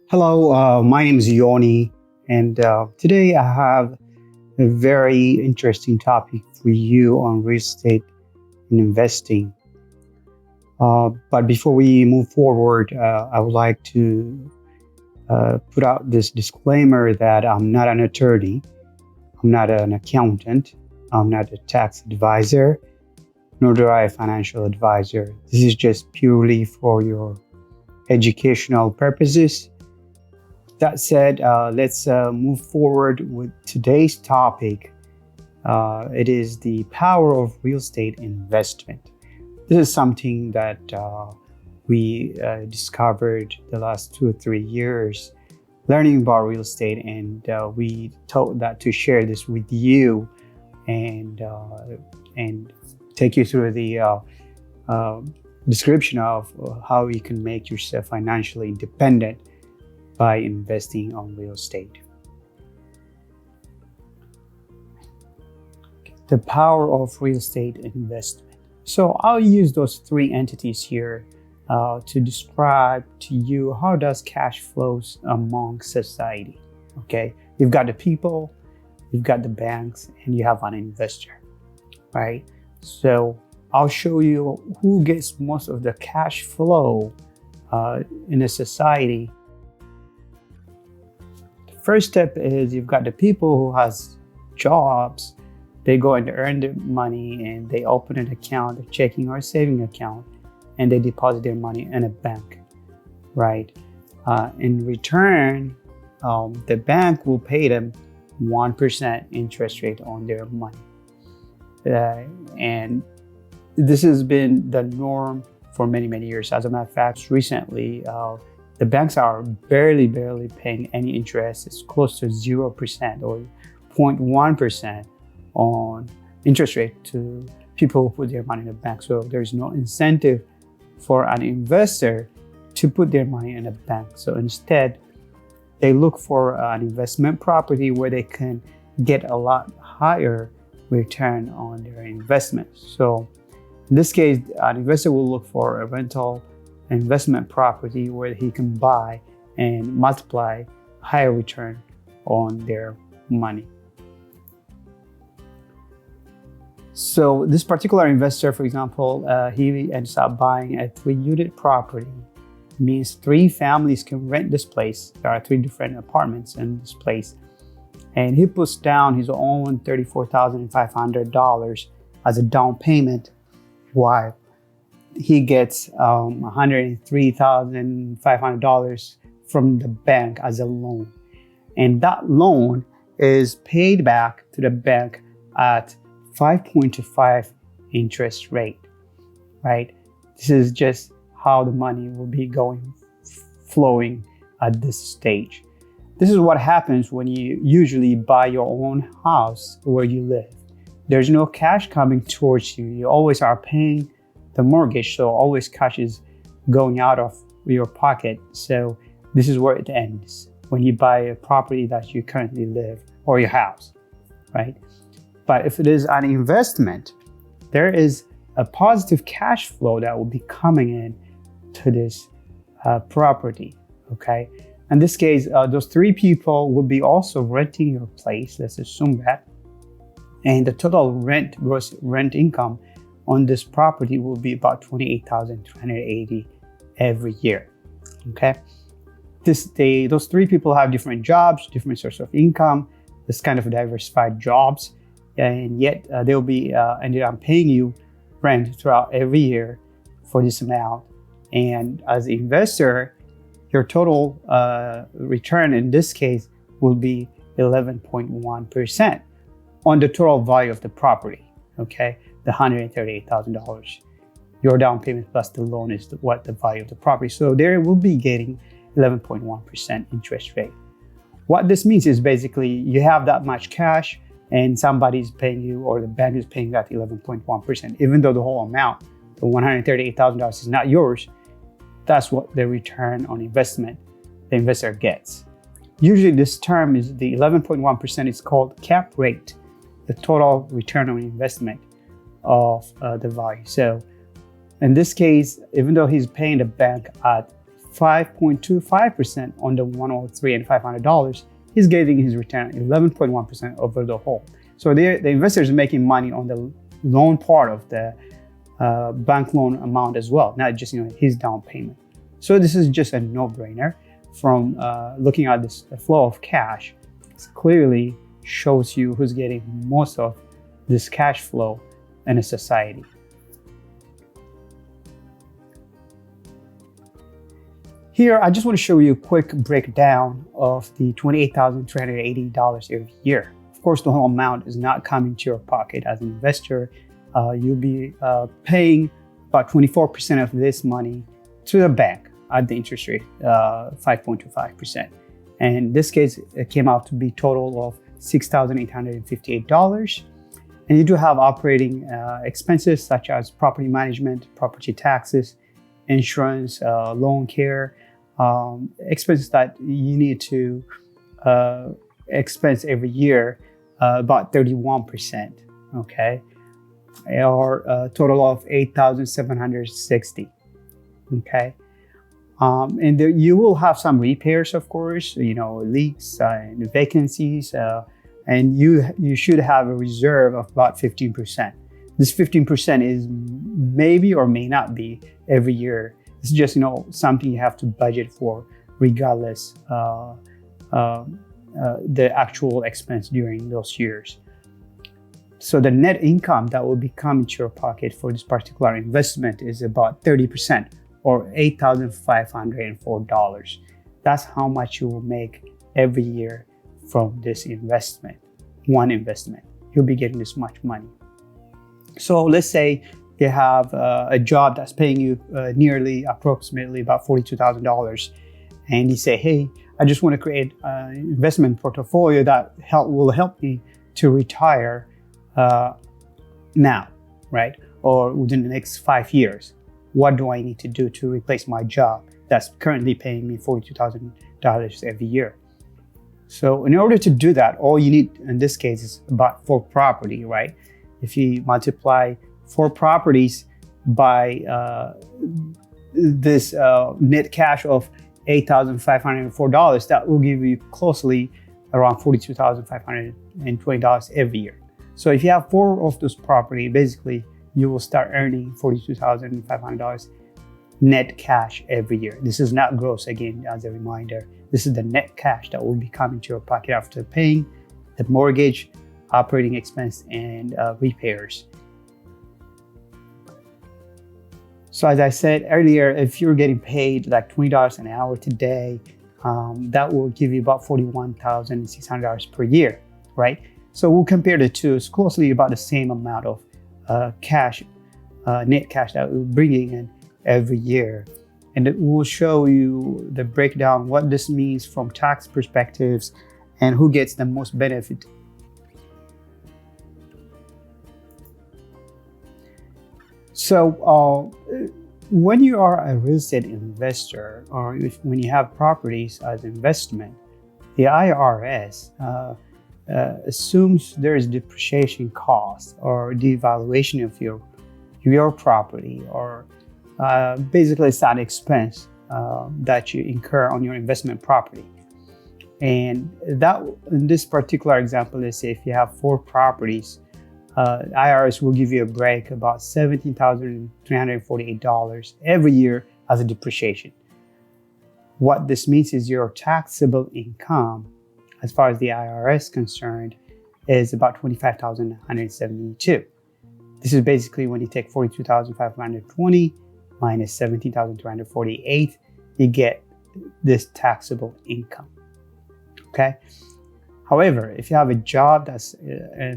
Hello, my name is Yoni, and today I have a very interesting topic for you on real estate and investing. But before we move forward, I would like to put out this disclaimer that I'm not an attorney, I'm not an accountant, I'm not a tax advisor, nor do I a financial advisor. This is just purely for your educational purposes. That said, let's move forward with today's topic. It is the power of real estate investment. This is something that we discovered the last 2 or 3 years learning about real estate, and we thought that to share this with you and take you through the description of how you can make yourself financially independent by investing on real estate. The power of real estate investment. So I'll use those three entities here to describe to you how does cash flows among society. Okay, you've got the people, you've got the banks, and you have an investor, right? So I'll show you who gets most of the cash flow in a society. First step is you've got the people who has jobs. They go and earn the money and they open an account, a checking or saving account, and they deposit their money in a bank, right? In return, the bank will pay them 1% interest rate on their money. And this has been the norm for many, many years. As a matter of fact, recently, the banks are barely paying any interest. It's close to 0% or 0.1% on interest rate to people who put their money in the bank. So there's no incentive for an investor to put their money in a bank. So instead, they look for an investment property where they can get a lot higher return on their investment. So in this case, an investor will look for a rental investment property where he can buy and multiply higher return on their money. So this particular investor, for example, he ends up buying a 3-unit property. It means 3 families can rent this place. There are 3 different apartments in this place. And he puts down his own $34,500 as a down payment, while he gets $103,500 from the bank as a loan. And that loan is paid back to the bank at 5.25 interest rate, right? This is just how the money will be flowing at this stage. This is what happens when you usually buy your own house where you live. There's no cash coming towards you. You always are paying the mortgage, so always cash is going out of your pocket. So this is where it ends when you buy a property that you currently live or your house, right? But if it is an investment, there is a positive cash flow that will be coming in to this property, okay? In this case, those 3 people will be also renting your place, let's assume that. And the total gross rent income on this property will be about $28,380 every year, okay? Those 3 people have different jobs, different source of income, this kind of diversified jobs, and yet they'll be ended up paying you rent throughout every year for this amount. And as an investor, your total return in this case will be 11.1% on the total value of the property, okay? The $138,000. Your down payment plus the loan is what the value of the property. So there will be getting 11.1% interest rate. What this means is basically you have that much cash and somebody's paying you, or the bank is paying that 11.1%, even though the whole amount, the $138,000 is not yours. That's what the return on investment the investor gets. Usually this term is the 11.1% is called cap rate, the total return on investment of the value. So in this case, even though he's paying the bank at 5.25% on the 103 and $500, he's getting his return 11.1% over the whole. So the investor is making money on the loan part of the bank loan amount as well, not just his down payment. So this is just a no-brainer. From looking at this flow of cash, it clearly shows you who's getting most of this cash flow in a society. Here, I just want to show you a quick breakdown of the $28,380 every year. Of course, the whole amount is not coming to your pocket as an investor. You'll be paying about 24% of this money to the bank at the interest rate, 5.25%. And in this case, it came out to be a total of $6,858. And you do have operating expenses such as property management, property taxes, insurance, loan care, expenses that you need to expense every year, about 31%, okay? Or a total of $8,760, okay? And there, you will have some repairs, of course, leaks and vacancies, and you should have a reserve of about 15%. This 15% is maybe or may not be every year. It's just something you have to budget for, regardless the actual expense during those years. So the net income that will be coming to your pocket for this particular investment is about 30%, or $8,504. That's how much you will make every year from this investment, one investment. You'll be getting this much money. So let's say you have a job that's paying you approximately about $42,000, and you say, hey, I just want to create an investment portfolio that will help me to retire now, right? Or within the next 5 years. What do I need to do to replace my job that's currently paying me $42,000 every year? So in order to do that, all you need in this case is about 4 property, right? If you multiply 4 properties by this net cash of $8,504, that will give you closely around $42,520 every year. So if you have 4 of those property, basically you will start earning $42,500 net cash every year. This is not gross, again, as a reminder. This is the net cash that will be coming to your pocket after paying the mortgage, operating expense, and repairs. So as I said earlier, if you're getting paid like $20 an hour today, that will give you about $41,600 per year, right? So we'll compare the two. It's closely about the same amount of cash, net cash that we're bringing in every year. And it will show you the breakdown, what this means from tax perspectives and who gets the most benefit. So when you are a real estate investor, or when you have properties as investment, the IRS assumes there is depreciation cost or devaluation of your property, or basically it's an expense that you incur on your investment property. And that, in this particular example, let's say if you have 4 properties, IRS will give you a break about $17,348 every year as a depreciation. What this means is your taxable income, as far as the IRS is concerned, is about $25,172. This is basically when you take $42,520 minus $17,248, you get this taxable income. Okay. However, if you have a job that's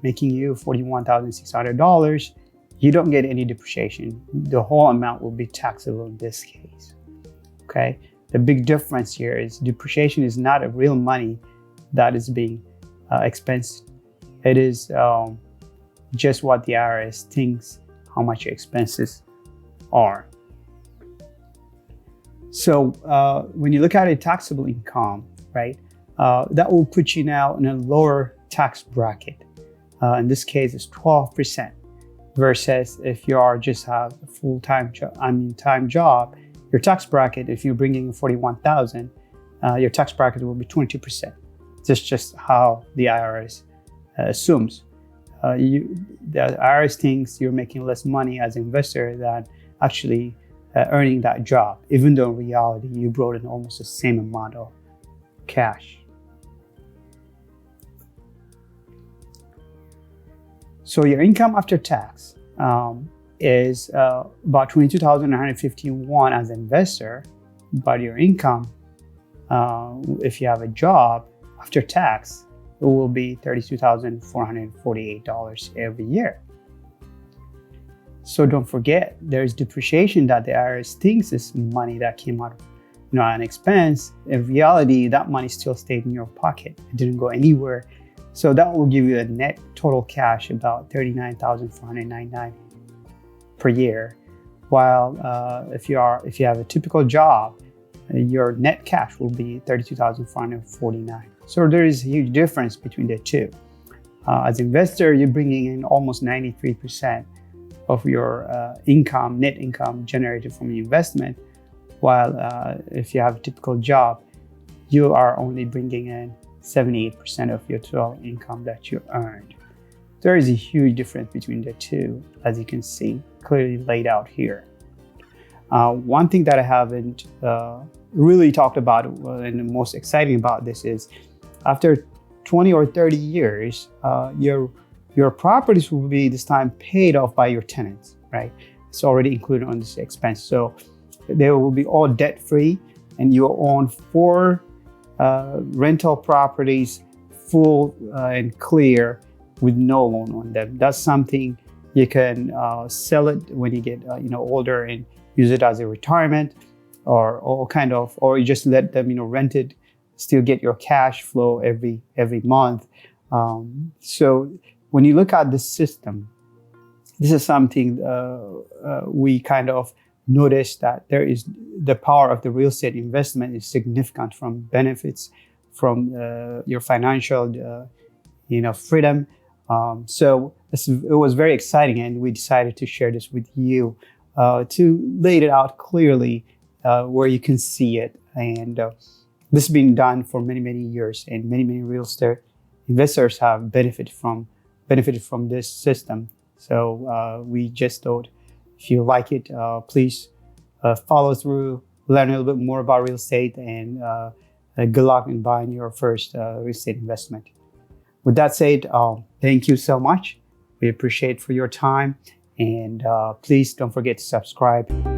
making you $41,600, you don't get any depreciation. The whole amount will be taxable in this case. Okay. The big difference here is depreciation is not a real money that is being expensed. It is just what the IRS thinks how much your expenses are. So when you look at a taxable income, right, that will put you now in a lower tax bracket. In this case, it's 12%, versus if you are just have a full-time time job, your tax bracket, if you're bringing 41,000, your tax bracket will be 22%. That's just how the IRS assumes. The IRS thinks you're making less money as an investor than actually earning that job, even though in reality you brought in almost the same amount of cash. So your income after tax is about $22,951 as an investor, but your income, if you have a job after tax, it will be $32,448 every year. So don't forget, there's depreciation that the IRS thinks is money that came out of an expense. In reality, that money still stayed in your pocket. It didn't go anywhere. So that will give you a net total cash about $39,499 per year. While if you have a typical job, your net cash will be $32,449. So there is a huge difference between the two. As an investor, you're bringing in almost 93% of your net income generated from the investment, while if you have a typical job, you are only bringing in 78% of your total income that you earned. There is a huge difference between the two, as you can see clearly laid out here. One thing that I haven't really talked about and the most exciting about this is after 20 or 30 years, your properties will be this time paid off by your tenants, right? It's already included on this expense. So they will be all debt-free, and you own 4 rental properties, full and clear, with no loan on them. That's something you can sell it when you get older and use it as a retirement, or you just let them rent it, still get your cash flow every month. So when you look at the system, this is something we kind of noticed, that there is the power of the real estate investment is significant from benefits from your financial freedom. So it was very exciting, and we decided to share this with you to lay it out clearly where you can see it. And this has been done for many, many years, and many real estate investors have benefited from this system. So we just thought, if you like it, please follow through, learn a little bit more about real estate, and good luck in buying your first real estate investment. With that said, thank you so much. We appreciate for your time, and please don't forget to subscribe.